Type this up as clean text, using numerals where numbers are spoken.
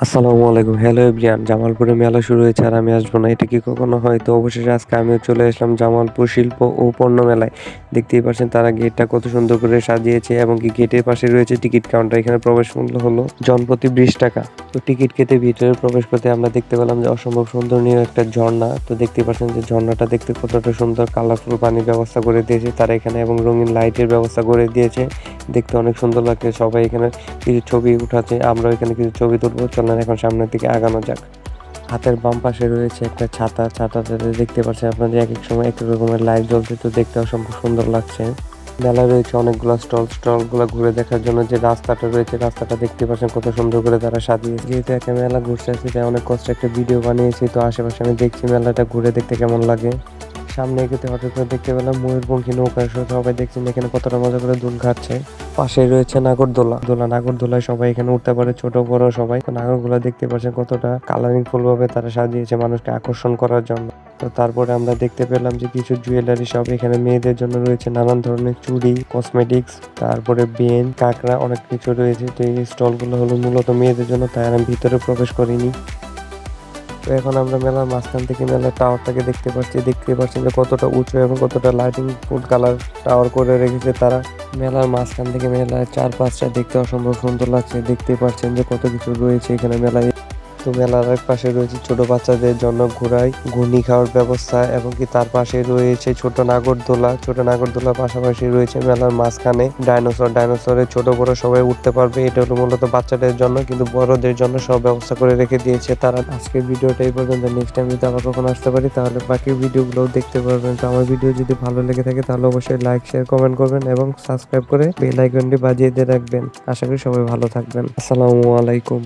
আসসালামু আলাইকুম। Hello everyone. জামালপুরে মেলা শুরু হয়েছে আর আমি আসবো না। এটা কি কখনো হয়? তো অবশেষে আজকে আমিও চলে আসলাম জামালপুর শিল্প ও পণ্য মেলায়। দেখতেই পাচ্ছেন তারা গেটটা কত সুন্দর করে সাজিয়েছে এবং কি গেটের পাশে রয়েছে টিকিট কাউন্টার। এখানে প্রবেশ মূল্য হলো জনপ্রতি 20 টাকা। তো টিকিট কেটে ভিতরে প্রবেশ করতে আমরা দেখতে পেলাম যে অসম্ভব সুন্দরনীয় একটা ঝর্ণা। তো দেখতেই পাচ্ছেন যে ঝর্ণাটা দেখতে কতটা সুন্দর, কালারফুল পানির ব্যবস্থা করে দিয়েছে তারা এখানে এবং রঙিন লাইটের ব্যবস্থা করে দিয়েছে। দেখতে অনেক সুন্দর লাগছে। সবাই এখানে কিছু ছবি উঠাচ্ছে, আমরাও এখানে কিছু ছবি তুলবো। চলেন এখন সামনের দিকে আগানো যাক। হাতের বাম পাশে রয়েছে একটা ছাতা। ছাতাটাতে দেখতে পাচ্ছেন আপনাদের এক এক সময় এক এক রকমের লাইট জ্বলছে, তো দেখতে অসম্ভব সুন্দর লাগছে। মেলায় রয়েছে অনেকগুলো স্টলগুলো ঘুরে দেখার জন্য যে রাস্তাটা রয়েছে, রাস্তাটা দেখতে পাচ্ছেন কত সুন্দর করে তারা সাজিয়েছে। যেহেতু একটা মেলা ঘুরতে আসছে তাই অনেক কষ্ট একটা ভিডিও বানিয়েছি। তো আশেপাশে আমি দেখছি মেলাটা ঘুরে দেখতে কেমন লাগে। সামনে এগোতে হঠাৎ করে দেখতে পেলাম ময়ূরপঙ্খী নৌকা। সবাই দেখছেন এখানে কতটা মজা করে দুল খাচ্ছে। পাশে রয়েছে নাগরদোলায় সবাই এখানে উঠতে পারে, ছোট বড় সবাই। তো নাগরদোলা দেখতে পাচ্ছেন কতটা কালারিং ফুল ভাবে তারা সাজিয়েছে মানুষকে আকর্ষণ করার জন্য। তো তারপরে আমরা দেখতে পেলাম যে কিছু জুয়েলারি শপ। এখানে মেয়েদের জন্য রয়েছে নানান ধরনের চুড়ি, কসমেটিক্স, তারপরে বেন, কাঁকড়া, অনেক কিছু রয়েছে। তো এই স্টলগুলো হলো মূলত মেয়েদের জন্য, তাই আমি ভিতরে প্রবেশ করিনি। তো এখন আমরা মেলার মাঝখান থেকে মেলার টাওয়ারটাকে দেখতে পাচ্ছেন যে কতটা উঁচু এবং কতটা লাইটিং ফুল কালার টাওয়ার করে রেখেছে তারা। মেলার মাঝখান থেকে মেলার চারপাশটা দেখতে অসম্ভব সুন্দর লাগছে। দেখতে পাচ্ছেন যে কত কিছু রয়েছে এখানে মেলায়। তো মেলার এক পাশে রয়েছে ছোট বাচ্চাদের জন্য ঘোড়ায় ঘুর্ণি খাওয়ার ব্যবস্থা এবং কি তার পাশে রয়েছে ছোট নাগরদোলার পাশাপাশি রয়েছে মেলার মাঝখানে ডাইনোসরে ছোট বড় সবাই উঠতে পারবে। এটা হলো মূলত বাচ্চাদের জন্য, কিন্তু বড়দের জন্য সব ব্যবস্থা করে রেখে দিয়েছে তারা। আজকের ভিডিওটা এই পর্যন্ত। নেক্সট টাইম যদি আবার কখনো আসতে পারি তাহলে বাকি ভিডিওগুলোও দেখতে পারবেন। তো আমার ভিডিও যদি ভালো লেগে থাকে তাহলে অবশ্যই লাইক, শেয়ার, কমেন্ট করবেন এবং সাবস্ক্রাইব করে বেল আইকনটি বাজিয়ে দিয়ে রাখবেন। আশা করি সবাই ভালো থাকবেন। আসসালামু আলাইকুম।